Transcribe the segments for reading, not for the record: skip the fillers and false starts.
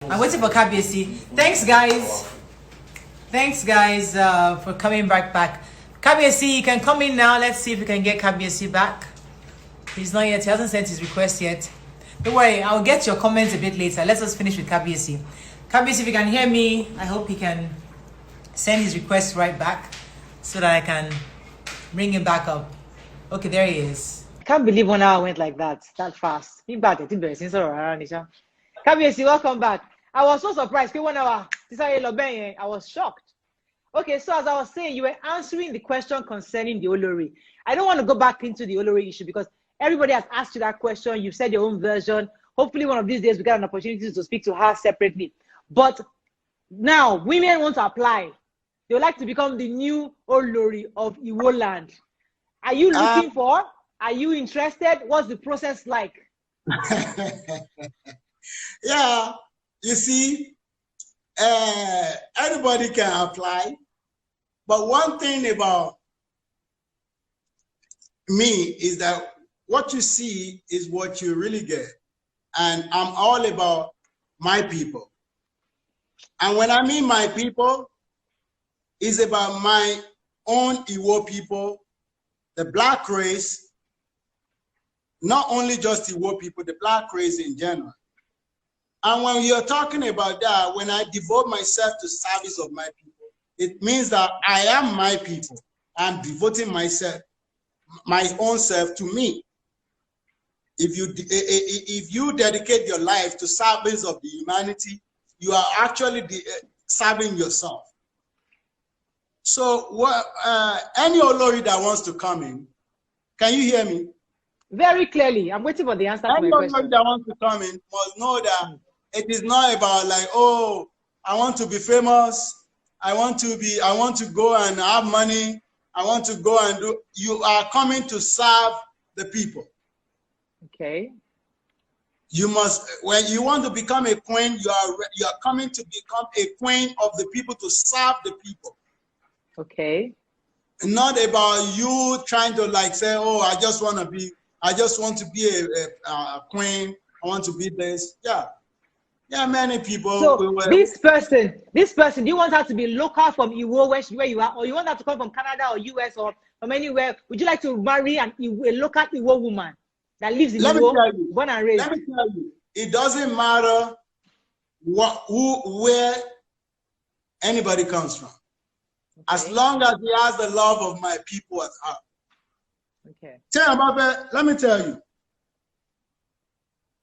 I'm waiting for KBC. Thanks, guys. Thanks, guys, for coming back. KBC, you can come in now. Let's see if we can get KBC back. He's not yet. He hasn't sent his request yet. Don't worry. I'll get your comments a bit later. Let's just finish with KBC. KBC, if you can hear me, I hope he can send his request right back so that I can bring him back up. Okay, there he is. I can't believe 1 hour went like that fast. KBC, welcome back. I was so surprised. 1 hour. I was shocked. Okay, so as I was saying, you were answering the question concerning the Olori. I don't want to go back into the Olori issue because everybody has asked you that question. You've said your own version. Hopefully one of these days we get an opportunity to speak to her separately. But now women want to apply. They would like to become the new Olori of Iwo land. Are you looking for? Are you interested? What's the process like? Yeah, you see, anybody can apply. But one thing about me is that what you see is what you really get. And I'm all about my people. And when I mean my people, it's about my own Iwo people, the black race, not only just Iwo people, the black race in general. And when you're talking about that, when I devote myself to service of my people, it means that I am my people. I'm devoting myself, my own self to me. If you dedicate your life to service of the humanity, you are actually serving yourself. So what, any Olori that wants to come in, can you hear me? Very clearly. I'm waiting for the answer to my question. Any Olori that wants to come in must know that it is not about like, oh, I want to be famous. I want to go and have money. I want to go and do. You are coming to serve the people. Okay. You must, when you want to become a queen, you are coming to become a queen of the people, to serve the people. Okay. Not about you trying to like say, oh, I just want to be a queen. I want to be this. Yeah, many people. So this person, do you want her to be local from Iwo, where you are, or you want her to come from Canada or US or from anywhere? Would you like to marry a local Iwo woman that lives in Iwo, born and raised? Let me tell you, it doesn't matter where anybody comes from, as long as he has the love of my people at heart. Okay. Let me tell you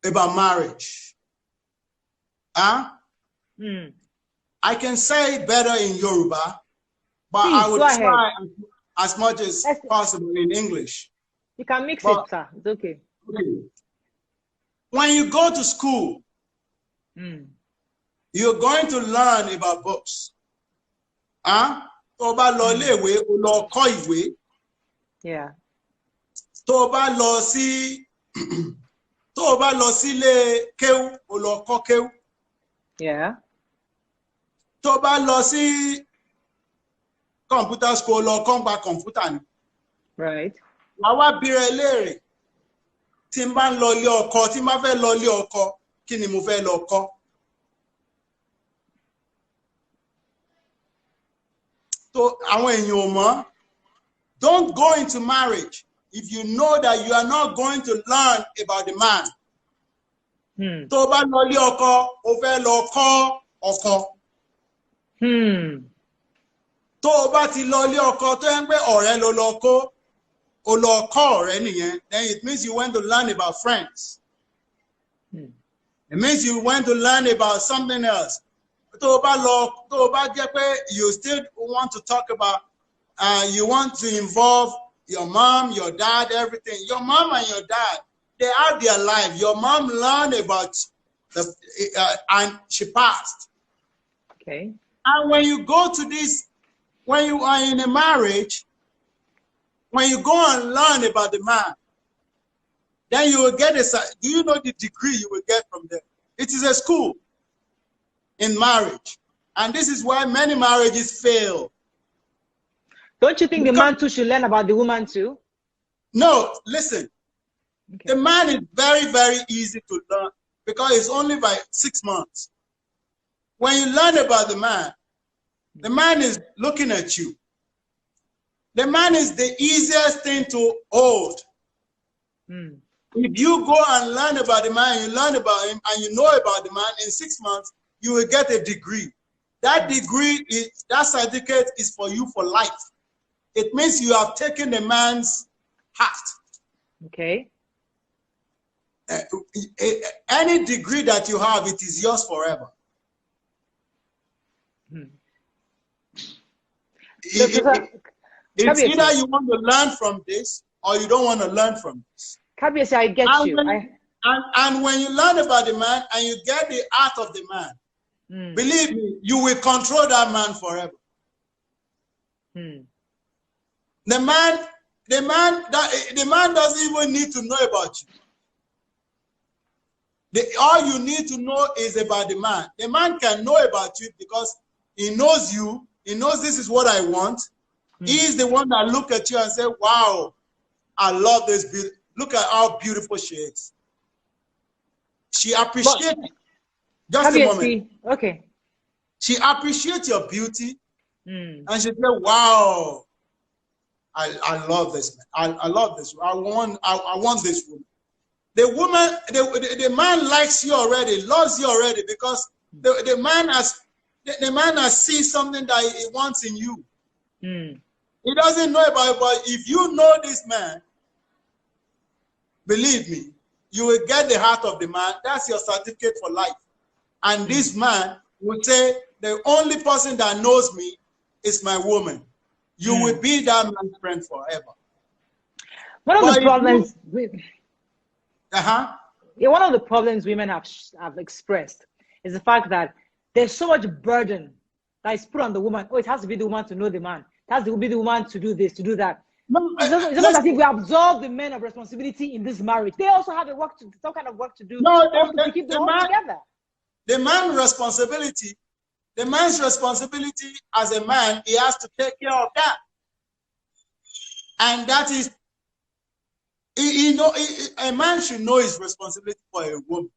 about marriage. I can say better in Yoruba, but please, I would try as much as possible in English. You can mix it, sir. It's okay. When you go to school, you're going to learn about books. Yeah. Tó bá lọ sílé kéwú, ó lọ kọ́ kéwú. Yeah. Tó bá lọ sí computer school, lọ kọ́ nípa computer ni. Right. Àwa bire léèrè, tí n bá lọ ilé ọkọ, tí n bá fẹ́ lọ ilé ọkọ, kí ni mo fẹ́ lọ kọ́? So àwọn èèyàn ò mọ̀. Don't go into marriage if you know that you are not going to learn about the man. Tó bá lọ ilé ọkọ, ó fẹ́ lọ kọ́ ọkọ. Tó bá ti lọ ilé ọkọ tó ń pé ọ̀rẹ́ ló lọ kó, ó lọ kọ́ ọ̀rẹ́ nìyẹn. Then it means you went to learn about friends. It means you went to learn about something else. Tó bá jẹ́ pé you still want to talk about, you want to involve your mom, your dad, everything. Your mom and your dad, they have their life. Your mom learned about and she passed. Okay. And when you go to this, when you are in a marriage, when you go and learn about the man, then you will get do you know the degree you will get from there? It is a school in marriage. And this is why many marriages fail. Don't you think the man too should learn about the woman too? No, listen. Okay. The man is very, very easy to learn because it's only by 6 months. when you learn about the man is looking at you. The man is the easiest thing to hold. If you go and learn about the man, you learn about him, and you know about the man, in 6 months, you will get a degree. That degree, that certificate is for you for life. It means you have taken the man's heart. Okay. Any degree that you have, it is yours forever. It's either you want to learn from this or you don't want to learn from this. Kabiesi, I get you. And when you learn about the man and you get the art of the man, believe me, you will control that man forever. The man doesn't even need to know about you. All you need to know is about the man. The man can know about you because he knows you. He knows this is what I want. He is the one that look at you and say, wow, I love this beauty. Look at how beautiful she is. She appreciates it. Just a moment. Okay. She appreciates your beauty. And she said, wow, I love this man. I love this. I want this woman. The man likes you already, loves you already, because the man has seen something that he wants in you. He doesn't know about it, but if you know this man, believe me, you will get the heart of the man. That's your certificate for life. And this man will say, the only person that knows me is my woman. You will be that man's friend forever. One of the problems, one of the problems women have expressed is the fact that there's so much burden that is put on the woman. Oh, it has to be the woman to know the man. It has to be the woman to do this, to do that. No, it's not as if we absolve the men of responsibility in this marriage. They also have some kind of work to do. No, to keep the home together. The man's responsibility as a man, he has to take care of that. And that is, a man should know his responsibility for a woman.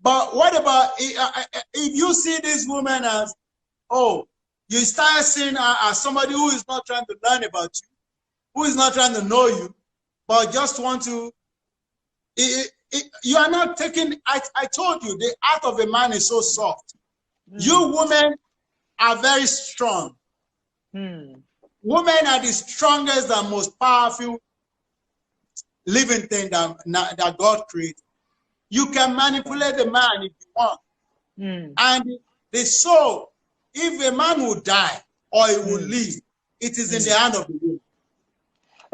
But what about if you see this woman as, oh, you start seeing her as somebody who is not trying to learn about you, who is not trying to know you, but just want to, you are not taking, I told you, the heart of a man is so soft. You women are very strong. Women are the strongest and most powerful living thing that God created. You can manipulate the man if you want. And the soul, if a man will die or he will live, it is in the hand of the woman.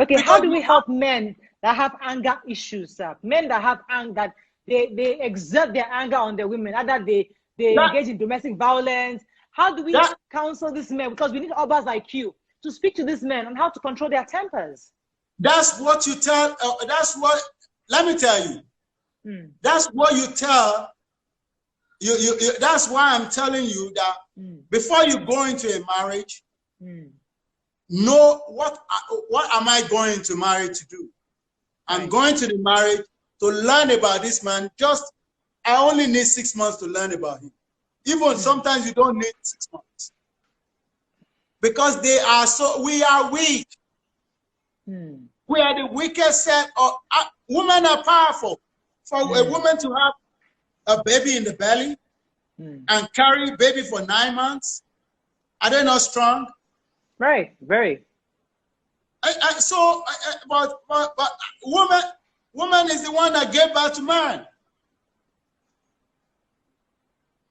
Okay, because how do we help men that have anger issues, sir? Men that have anger, that they exert their anger on their women, either they engage in domestic violence. How do we counsel these men? Because we need others like you to speak to these men on how to control their tempers. That's what you tell, let me tell you. That's what you tell, that's why I'm telling you that before you go into a marriage, know what am I going to marry to do? I'm going to the marriage to learn about this man. I only need 6 months to learn about him. Even sometimes you don't need 6 months. Because we are weak. We are the weakest set of, women are powerful. For a woman to have a baby in the belly and carry baby for 9 months, are they not strong? Right, very. But woman is the one that gave birth to man.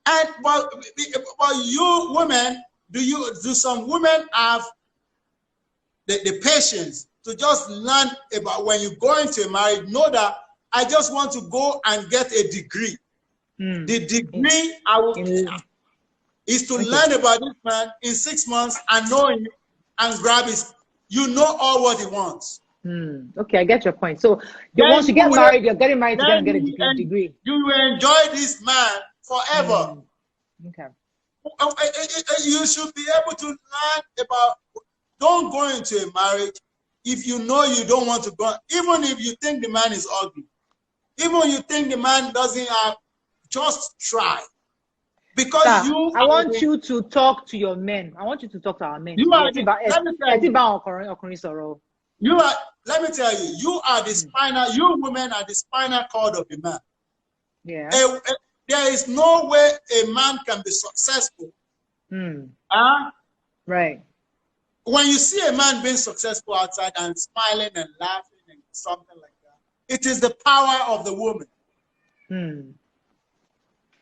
And but you women, do some women have the patience to just learn about when you go into a marriage? Know that I just want to go and get a degree. The degree is to learn about this man in 6 months and know him and grab his. You know all what he wants. Okay, I get your point. So once you get married, you're getting married to get a degree. You will enjoy this man forever. Okay. You should be able to learn about. Don't go into a marriage if you know you don't want to go. Even if you think the man is ugly, even if you think the man doesn't have, just try. Because Sir, you I want you to talk to your men. I want you to talk to our men. You are the, let me tell you, you are, let me tell you, you are the spinal, you women are the spinal cord of the man. Yeah. There is no way a man can be successful. Right. When you see a man being successful outside and smiling and laughing and something like that, it is the power of the woman.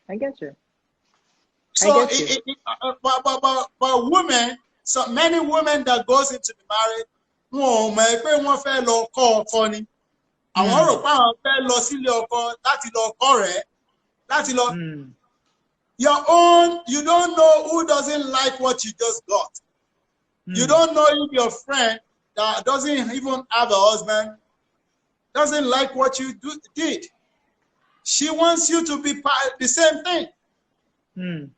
I get you. So, but women, so many women that goes into the marriage, your own, you don't know who doesn't like what you just got. You don't know if your friend that doesn't even have a husband doesn't like what you did. She wants you to be the same thing.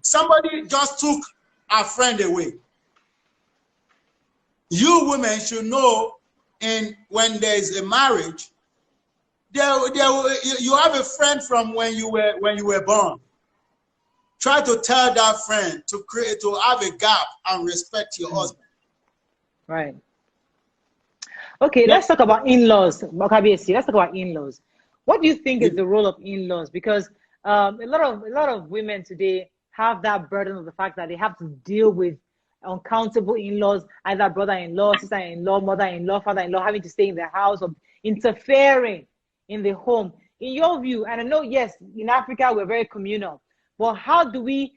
Somebody just took a friend away. You women should know, when there is a marriage, you have a friend from when you were born. Try to tell that friend to have a gap and respect your husband. Right. Okay, let's talk about in-laws. Let's talk about in-laws. What do you think is the role of in-laws? Because a lot of women today have that burden of the fact that they have to deal with uncountable in-laws, either brother-in-law, sister-in-law, mother-in-law, father-in-law, having to stay in their house or interfering in the home. In your view, and I know, yes, in Africa, we're very communal, but how do we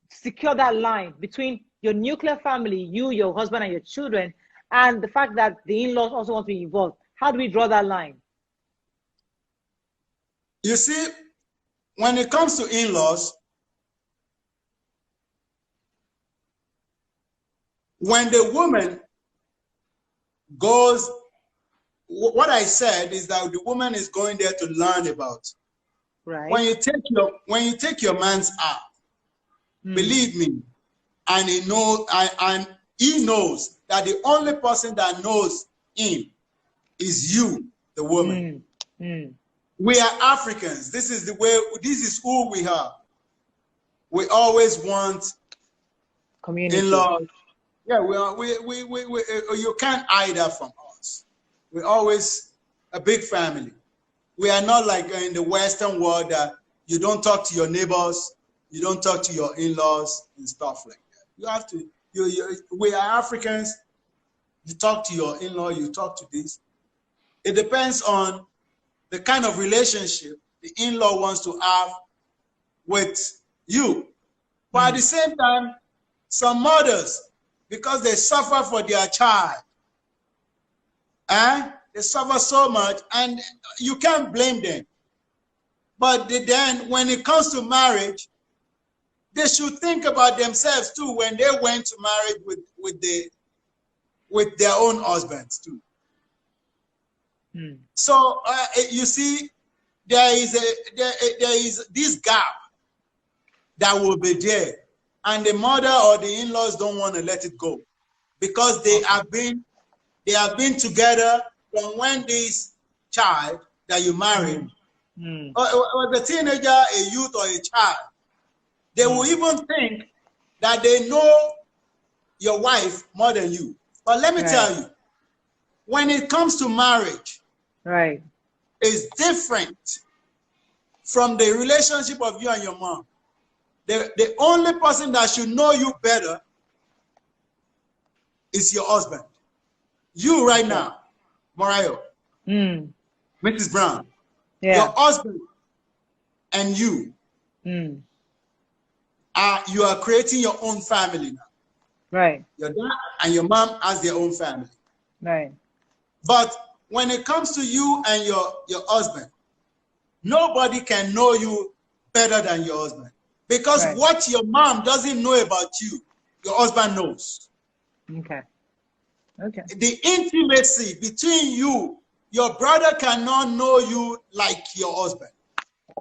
secure that line between your nuclear family, you, your husband, and your children, and the fact that the in-laws also want to be involved? How do we draw that line? You see, when it comes to in-laws, when the woman goes, what I said is that the woman is going there to learn about. Right. When you take your man's out, believe me, and he knows that the only person that knows him is you, the woman. We are Africans. This is the way. This is who we are. We always want community. In-laws. Yeah, you can't hide that from us. We're always a big family. We are not like in the Western world that you don't talk to your neighbors, you don't talk to your in-laws and stuff like that. You have to. We are Africans. You talk to your in-law. You talk to this. It depends on the kind of relationship the in-law wants to have with you. But at the same time, some mothers, because they suffer for their child, they suffer so much, and you can't blame them. But then when it comes to marriage, they should think about themselves too when they went to marriage with their own husbands too. So you see, there is this gap that will be there, and the mother or the in-laws don't want to let it go, because they have been together from when this child that you married was a teenager, a youth, or a child. They will even think that they know your wife more than you. But let me tell you, when it comes to marriage, it's different from the relationship of you and your mom. The only person that should know you better is your husband. You right now, Morayo, Mrs. Brown, your husband and you, you are creating your own family now. Right. Your dad and your mom has their own family. Right. But when it comes to you and your husband, nobody can know you better than your husband. Because what your mom doesn't know about you, your husband knows. Okay. The intimacy between you, your brother cannot know you like your husband.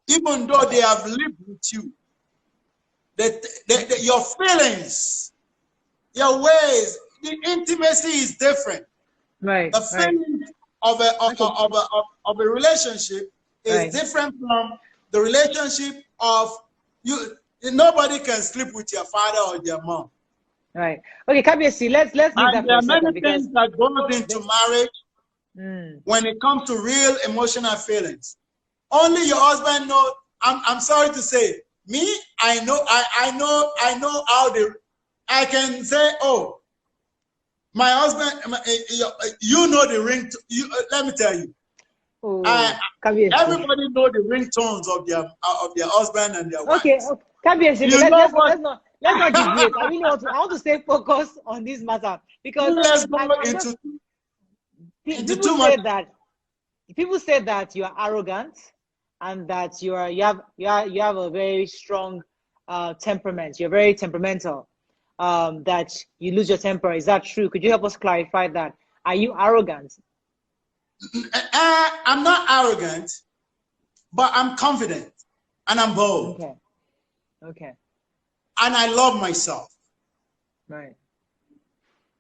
Even though they have lived with you. Your feelings, your ways, the intimacy is different. Right. The feelings of a relationship is different from the relationship of you. Nobody can sleep with your father or your mom. Right. Okay, Kabiyesi, let's leave that And for there a are second many because things that goes into marriage when it comes to real emotional feelings. Only your husband knows. I'm sorry to say, me, I know how I can say, oh, my husband, you know the ring. Let me tell you, everybody know the ringtones of their husband and their wife. Okay, Kabiyesi, You let's what? not deviate. I really want to. I want to stay focused on this matter because Let's go into people too say much. that people say that you are arrogant and that you have a very strong temperament. You're very temperamental. That you lose your temper. Is that true? Could you help us clarify that? Are you arrogant? I'm not arrogant, but I'm confident and I'm bold. Okay. Okay. And I love myself. Right.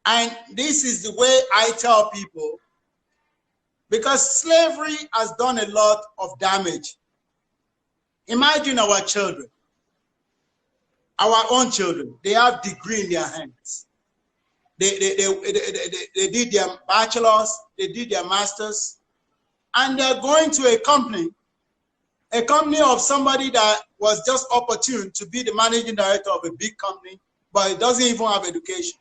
And this is the way I tell people, because slavery has done a lot of damage. Imagine our children, our own children, they have degree in their hands. They did their bachelor's, they did their master's, and they're going to a company of somebody that was just opportune to be the managing director of a big company, but it doesn't even have education.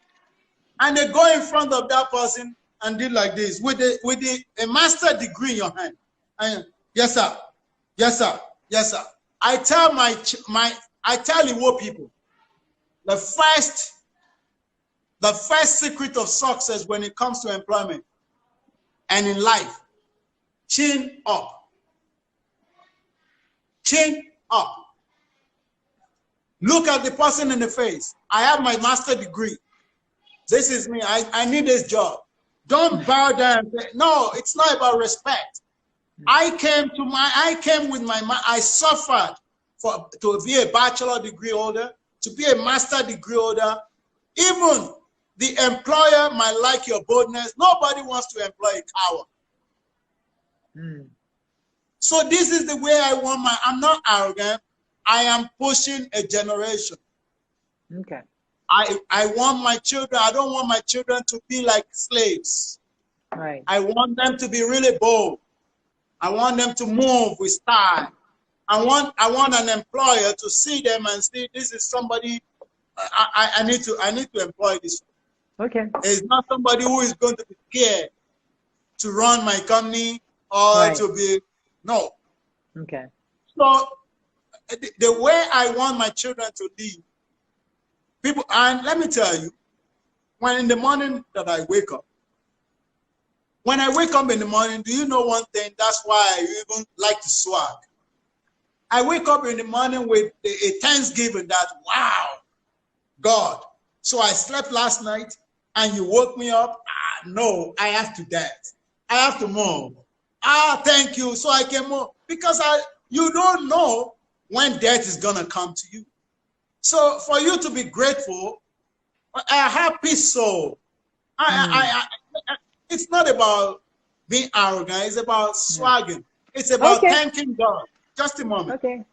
And they go in front of that person and do like this with a master degree in your hand. And yes, sir, yes, sir, yes, sir. I tell Igbo people, the first secret of success when it comes to employment and in life, chin up. Chin up. Look at the person in the face. I have my master degree. This is me. I need this job. Don't bow down and say, no, it's not about respect. I suffered to be a bachelor degree holder, to be a master degree holder. Even the employer might like your boldness. Nobody wants to employ a coward. So this is the way I want I'm not arrogant. I am pushing a generation. Okay. I want my children, I don't want my children to be like slaves. Right. I want them to be really bold. I want them to move with style. I want an employer to see them and see this is somebody I need to employ this. Okay. It's not somebody who is going to be scared to run my company or to be no. Okay. So the way I want my children to live, people, and let me tell you, when in the morning that I wake up, when I wake up in the morning, do you know one thing? That's why I even like to swag. I wake up in the morning with a thanksgiving that, wow, God. So I slept last night and you woke me up. No, I have to dance. I have to move. Thank you. So I can move. Because you don't know when death is going to come to you. So for you to be grateful, a happy soul. It's not about being arrogant. It's about swagging. It's about thanking God. Just a moment. Okay.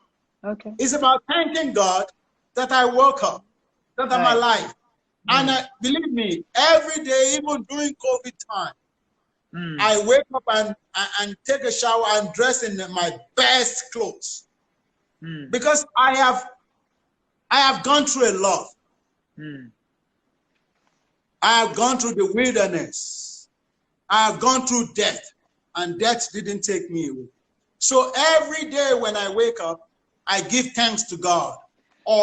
Okay. It's about thanking God that I woke up, that I'm alive. And believe me, every day, even during COVID time, I wake up and take a shower and dress in my best clothes. Because I have gone through a lot. I have gone through the wilderness. I have gone through death, and death didn't take me away. So every day when I wake up, I give thanks to God.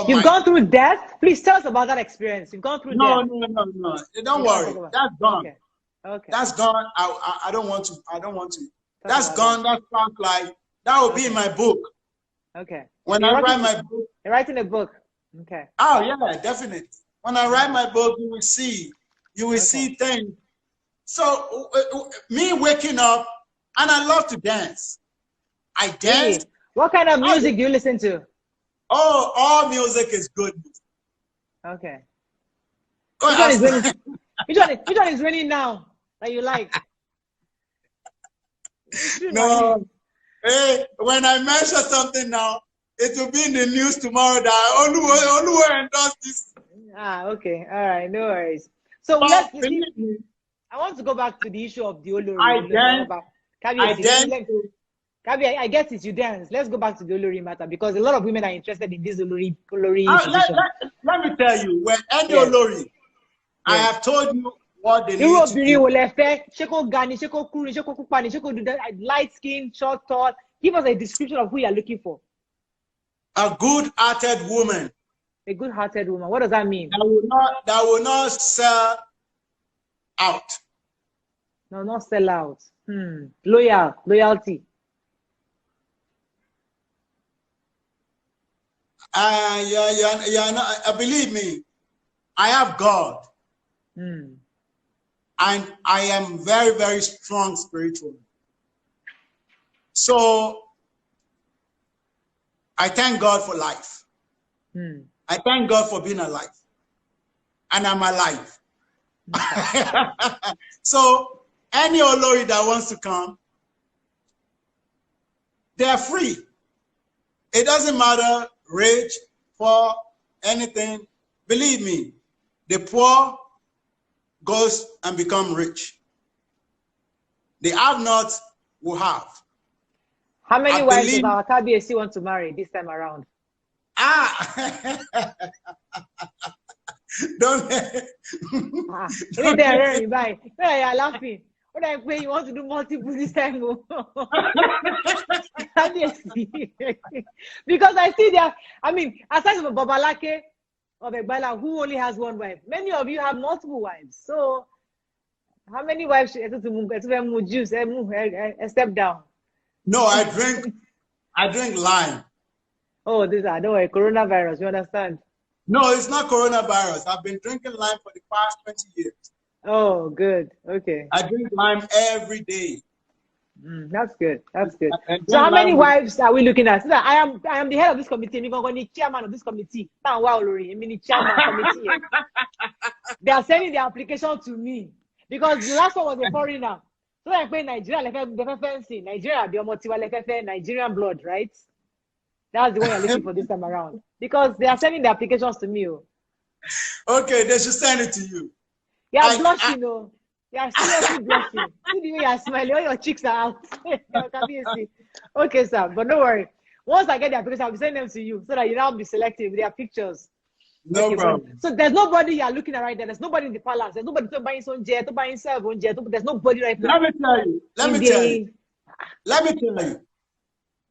You've gone through death? Please tell us about that experience. You've gone through death. No. Don't worry. That's gone. Okay. That's gone. I don't want to. That's gone. That's past life. That will be in my book. Okay. When I write my book. You're writing a book. Okay. Oh yeah, definitely. When I write my book, you will see. You will see things. So me waking up, and I love to dance. I dance. Hey, what kind of music do you listen to? Oh, all music is good. Okay. Which one is raining now that you like? No. Hey, when I mention something now, it will be in the news tomorrow that Oluwa endorsed this. Ah, okay. All right. No worries. So But you believe see, me, I want to go back to the issue of the Olori. I guess it's you dance. Let's go back to the Olori matter because a lot of women are interested in this Olori situation. let me tell you, when any Yes. Olori, I Yes. have told you what they Irú need to obìnrin do. wo lẹ fẹ́? Ṣé kó ga ni? Ṣé kó kúrú ni? Ṣé kó pupa ni? Ṣé kó dúdú? Light skin, short, tall. Give us a description of who you're looking for. A good-hearted woman. A good-hearted woman. What does that mean? That will not sell out. No, not sell out. Loyalty. Believe me, I have God. Hmm. And I am very, very strong spiritually. So I thank God for life. I thank God for being alive. And I'm alive. So any Olori that wants to come, they're free. It doesn't matter rich, poor, anything. Believe me, the poor goes and become rich. The have-not will have. How many wives does our KBC want to marry this time around? Don't. You're laughing. What I pay, you want to do multiple this time? Because I see that, I mean, aside from Babalake of Egbala, who only has one wife, many of you have multiple wives. So, how many wives should step down? No, I drink lime. Oh, don't worry, coronavirus, you understand? No, it's not coronavirus. I've been drinking lime for the past 20 years. Oh, good. Okay. I drink lime every day. That's good. That's good. So how many wives are we looking at? So I am the head of this committee. I'm the chairman of this committee. They are sending the application to me because the last one was a foreigner. So I pay Nigeria, Nigerian blood, right? That's the one you're looking for this time around. Because they are sending the applications to me. Okay, they should send it to you. You are blushing, you are seriously blushing. See the way you are smiling, all your cheeks are out. Okay, sir, but don't worry. Once I get the application, I'll be sending them to you so that you now be selective with their pictures. No problem. So there's nobody you are looking at right there. There's nobody in the palace. There's nobody to buy his own jet, to buy himself own jet. There's nobody right now. Let me tell you.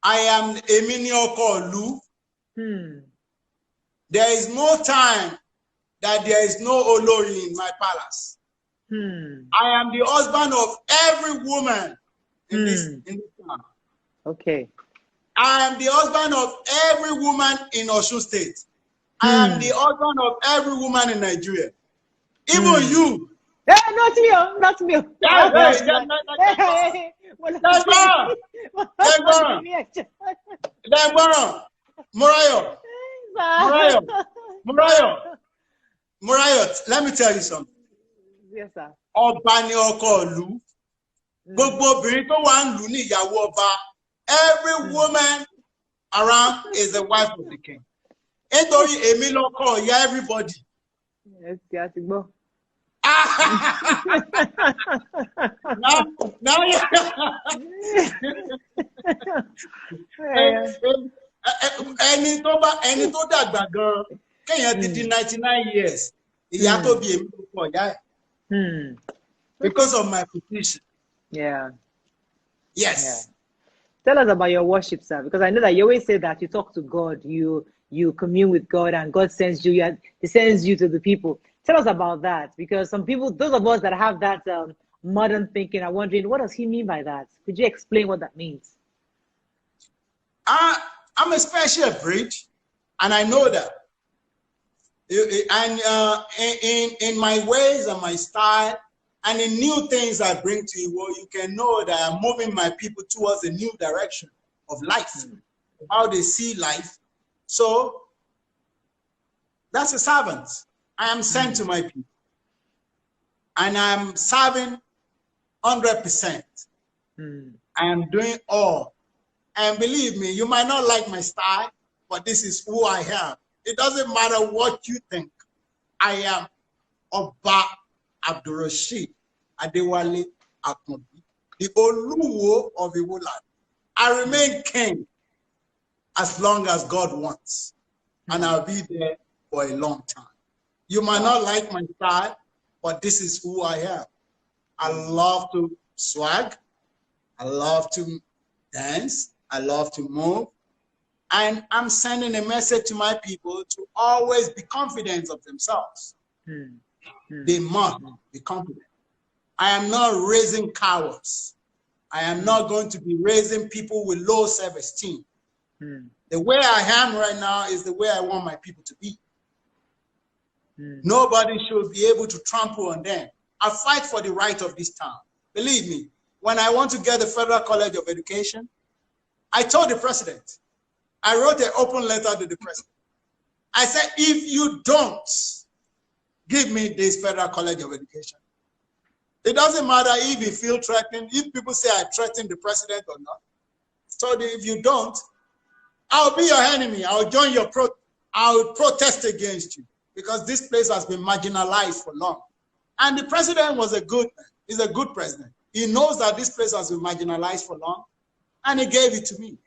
I am a mini Olu. There is no time that there is no Olori in my palace. I am the husband of every woman in this town. Okay. I am the husband of every woman in Osun State. I am the husband of every woman in Nigeria. Even you. Hey, not me. Not me. Morayo, let me tell you something. Yes, sir. Ọba ni ọkọ ìlú. Gbogbo obìnrin tó wà ń lù ní ìyàwó ọba. Every woman around is the wife of the king. Nítorí èmi lọkọ ìyá everybody. Yes, yes, go. Now, ẹni tó dàgbà gan kéèyàn ti di 99 years ìyá tó bí èmi ló pọ̀ ìyá ẹ̀ because of my position. Yeah. Yes. Yeah. Tell us about your worship, sir, because I know that you always say that you talk to God, you commune with God, and God sends you. He sends you to the people. Tell us about that, because some people, those of us that have that modern thinking, are wondering, what does he mean by that? Could you explain what that means? I'm a special breed, and I know that. And in my ways and my style, and in new things I bring to you, well, you can know that I'm moving my people towards a new direction of life, how they see life. So that's a servant. I am sent to my people, and I'm serving 100%. I am doing all. And believe me, you might not like my style, but this is who I am. It doesn't matter what you think. I am Oba Abdurrashid Adewale Akunbi, the Oluwo of Iwo land. I remain king as long as God wants, and I'll be there for a long time. You might not like my style, but this is who I am. I love to swag. I love to dance. I love to move. And I'm sending a message to my people to always be confident of themselves. They must be confident. I am not raising cowards. I am not going to be raising people with low self-esteem. The way I am right now is the way I want my people to be. Nobody should be able to trample on them. I fight for the right of this town. Believe me, when I want to get the Federal College of Education, I told the president, I wrote an open letter to the president. I said, if you don't give me this Federal College of Education, it doesn't matter if you feel threatened, if people say I threatened the president or not. So if you don't, I'll be your enemy. I'll join your I'll protest against you, because this place has been marginalized for long. And the president was he's a good president. He knows that this place has been marginalized for long, and he gave it to me.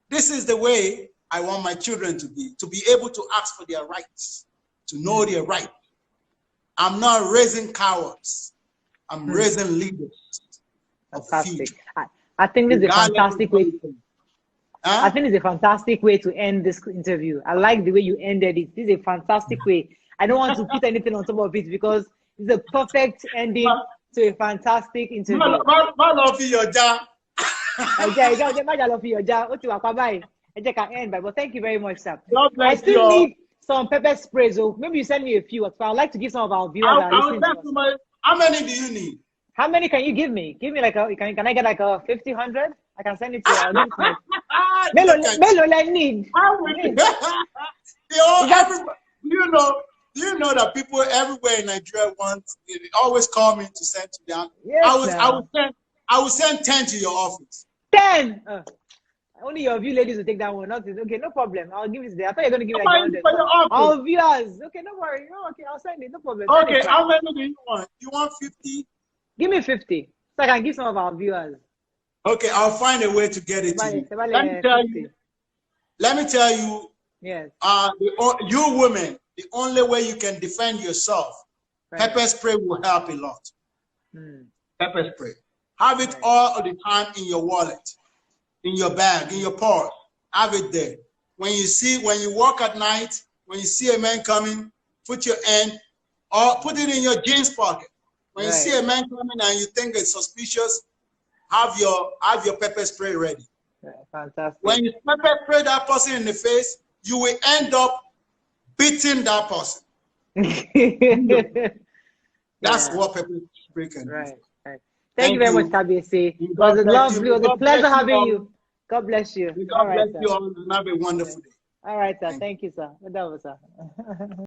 This is the way I want my children to be able to ask for their rights, to know their rights. I'm not raising cowards. I'm raising leaders. Fantastic. I think this is a fantastic way. I think it's a fantastic way to end this interview. I like the way you ended it. This is a fantastic way. I don't want to put anything on top of it because it's a perfect ending to a fantastic interview. But thank you very much, sir. I still need some pepper sprays. So maybe you send me a few. I'd like to give some of our viewers. How many do you need? How many can you give me? Give me like can I get like a 50, 100? I can send it to you. Melo, I need. Do you know that people everywhere in Nigeria they always call me to send to them? Yes, I will send 10 to your office. 10. Only your view ladies will take that one. Okay, no problem. I'll give it today. I thought you're going to give me like 100. Our viewers. Okay, no worry. No, okay, I'll send it. No problem. Okay, how many do you want? You want 50? Give me 50 so I can give some of our viewers. Okay, I'll find a way to get it to you. Let me tell you. Yes. You women, the only way you can defend yourself, pepper spray will help a lot. Pepper spray. Have it all the time in your wallet, in your bag, in your purse. Have it there. When you walk at night, when you see a man coming, put your hand or put it in your jeans pocket. When you see a man coming and you think it's suspicious, have your pepper spray ready. Fantastic. When you pepper spray that person in the face, you will end up beating that person. That's what pepper spray can do. Right. Thank you very much, Kabiyesi. It was a pleasure having you. God bless you. God bless you all and have a wonderful day. All right, sir. Thank you, sir.